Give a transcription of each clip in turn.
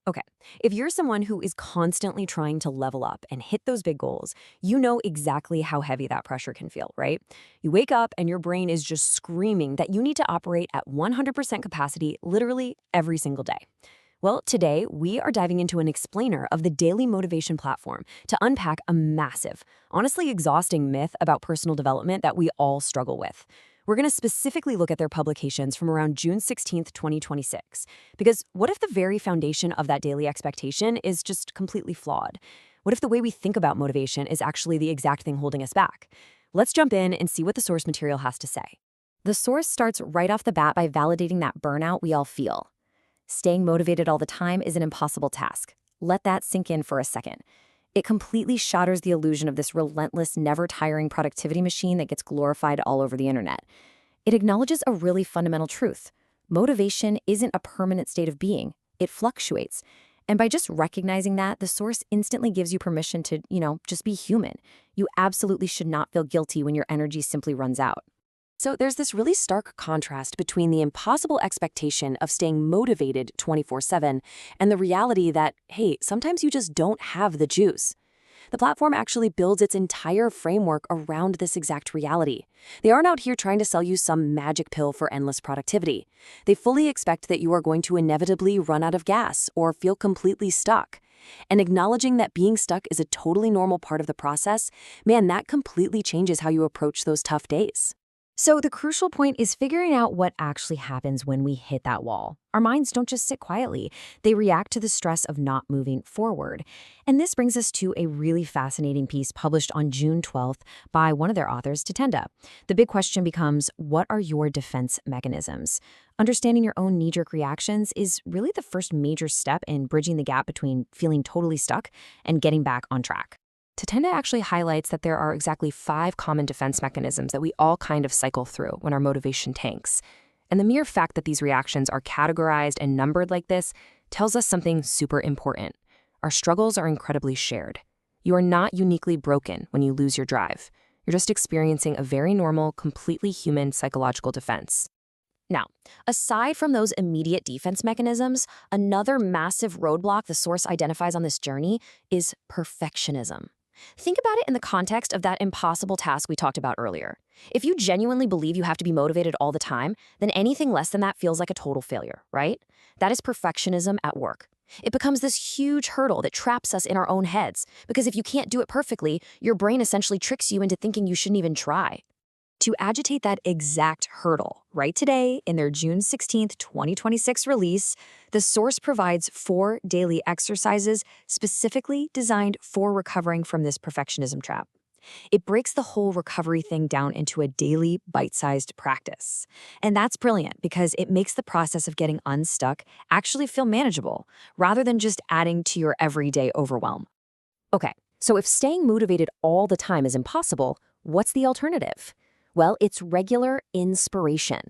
Okay, if you're someone who is constantly trying to level up and hit those big goals, you know exactly how heavy that pressure can feel, right? You wake up and your brain is just screaming that you need to operate at 100% capacity literally every single day. Well, today we are diving into an explainer of the Daily Motivation platform to unpack a massive, honestly exhausting myth about personal development that we all struggle with. We're going to specifically look at their publications from around June 16th, 2026. Because what if the very foundation of that daily expectation is just completely flawed? What if the way we think about motivation is actually the exact thing holding us back? Let's jump in and see what the source material has to say. The source starts right off the bat by validating that burnout we all feel. Staying motivated all the time is an impossible task. Let that sink in for a second. It completely shatters the illusion of this relentless, never-tiring productivity machine that gets glorified all over the internet. It acknowledges a really fundamental truth. Motivation isn't a permanent state of being. It fluctuates. And by just recognizing that, the source instantly gives you permission to, just be human. You absolutely should not feel guilty when your energy simply runs out. So there's this really stark contrast between the impossible expectation of staying motivated 24/7 and the reality that, hey, sometimes you just don't have the juice. The platform actually builds its entire framework around this exact reality. They aren't out here trying to sell you some magic pill for endless productivity. They fully expect that you are going to inevitably run out of gas or feel completely stuck. And acknowledging that being stuck is a totally normal part of the process, man, that completely changes how you approach those tough days. So the crucial point is figuring out what actually happens when we hit that wall. Our minds don't just sit quietly. They react to the stress of not moving forward. And this brings us to a really fascinating piece published on June 12th by one of their authors, Tatenda. The big question becomes, what are your defense mechanisms? Understanding your own knee-jerk reactions is really the first major step in bridging the gap between feeling totally stuck and getting back on track. Tatenda actually highlights that there are exactly 5 common defense mechanisms that we all kind of cycle through when our motivation tanks. And the mere fact that these reactions are categorized and numbered like this tells us something super important. Our struggles are incredibly shared. You are not uniquely broken when you lose your drive. You're just experiencing a very normal, completely human psychological defense. Now, aside from those immediate defense mechanisms, another massive roadblock the source identifies on this journey is perfectionism. Think about it in the context of that impossible task we talked about earlier. If you genuinely believe you have to be motivated all the time, then anything less than that feels like a total failure, right? That is perfectionism at work. It becomes this huge hurdle that traps us in our own heads, because if you can't do it perfectly, your brain essentially tricks you into thinking you shouldn't even try. To agitate that exact hurdle, right today, in their June 16th, 2026 release, the source provides 4 daily exercises specifically designed for recovering from this perfectionism trap. It breaks the whole recovery thing down into a daily, bite-sized practice. And that's brilliant because it makes the process of getting unstuck actually feel manageable, rather than just adding to your everyday overwhelm. Okay, so if staying motivated all the time is impossible, what's the alternative? Well, it's regular inspiration.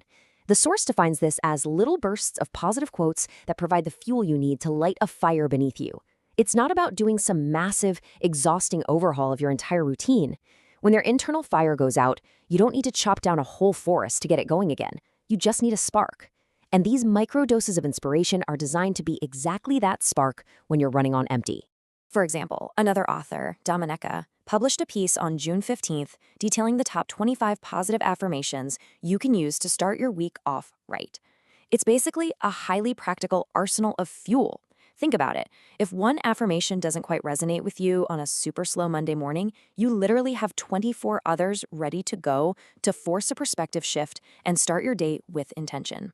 The source defines this as little bursts of positive quotes that provide the fuel you need to light a fire beneath you. It's not about doing some massive, exhausting overhaul of your entire routine. When their internal fire goes out, you don't need to chop down a whole forest to get it going again. You just need a spark. And these micro doses of inspiration are designed to be exactly that spark when you're running on empty. For example, another author, Dominica, published a piece on June 15th detailing the top 25 positive affirmations you can use to start your week off right. It's basically a highly practical arsenal of fuel. Think about it. If one affirmation doesn't quite resonate with you on a super slow Monday morning, you literally have 24 others ready to go to force a perspective shift and start your day with intention.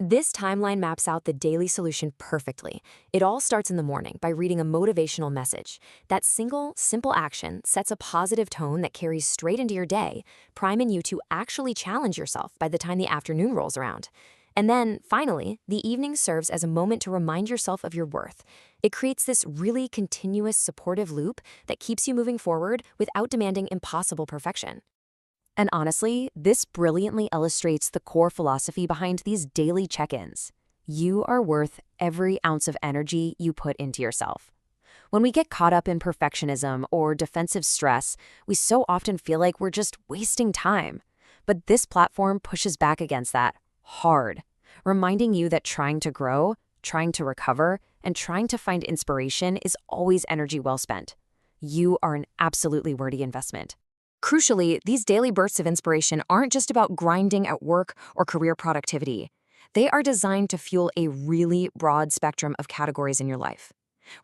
This timeline maps out the daily solution perfectly. It all starts in the morning by reading a motivational message. That single, simple action sets a positive tone that carries straight into your day, priming you to actually challenge yourself by the time the afternoon rolls around. And then, finally, the evening serves as a moment to remind yourself of your worth. It creates this really continuous, supportive loop that keeps you moving forward without demanding impossible perfection. And honestly, this brilliantly illustrates the core philosophy behind these daily check-ins. You are worth every ounce of energy you put into yourself. When we get caught up in perfectionism or defensive stress, we so often feel like we're just wasting time. But this platform pushes back against that hard, reminding you that trying to grow, trying to recover, and trying to find inspiration is always energy well spent. You are an absolutely worthy investment. Crucially, these daily bursts of inspiration aren't just about grinding at work or career productivity. They are designed to fuel a really broad spectrum of categories in your life.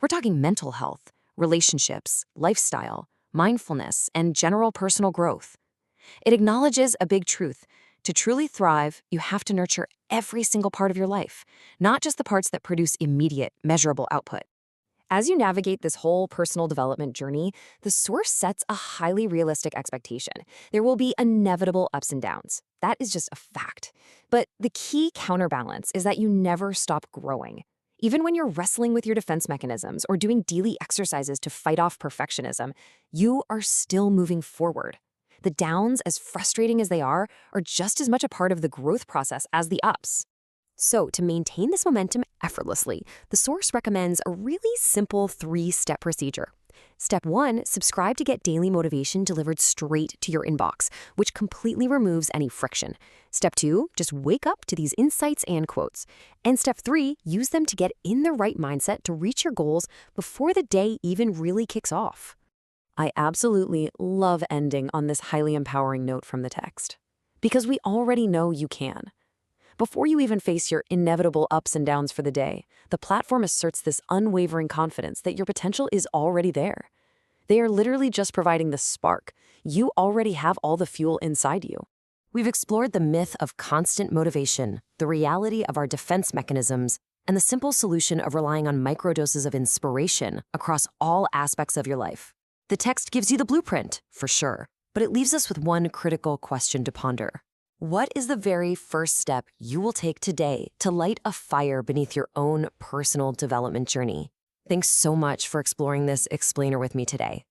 We're talking mental health, relationships, lifestyle, mindfulness, and general personal growth. It acknowledges a big truth. To truly thrive, you have to nurture every single part of your life, not just the parts that produce immediate, measurable output. As you navigate this whole personal development journey, the source sets a highly realistic expectation. There will be inevitable ups and downs. That is just a fact. But the key counterbalance is that you never stop growing. Even when you're wrestling with your defense mechanisms or doing daily exercises to fight off perfectionism, you are still moving forward. The downs, as frustrating as they are just as much a part of the growth process as the ups. So, to maintain this momentum effortlessly, the source recommends a really simple 3-step procedure. Step 1, subscribe to get daily motivation delivered straight to your inbox, which completely removes any friction. Step 2, just wake up to these insights and quotes. And Step 3, use them to get in the right mindset to reach your goals before the day even really kicks off. I absolutely love ending on this highly empowering note from the text, because we already know you can. Before you even face your inevitable ups and downs for the day, the platform asserts this unwavering confidence that your potential is already there. They are literally just providing the spark. You already have all the fuel inside you. We've explored the myth of constant motivation, the reality of our defense mechanisms, and the simple solution of relying on microdoses of inspiration across all aspects of your life. The text gives you the blueprint, for sure, but it leaves us with one critical question to ponder. What is the very first step you will take today to light a fire beneath your own personal development journey? Thanks so much for exploring this explainer with me today.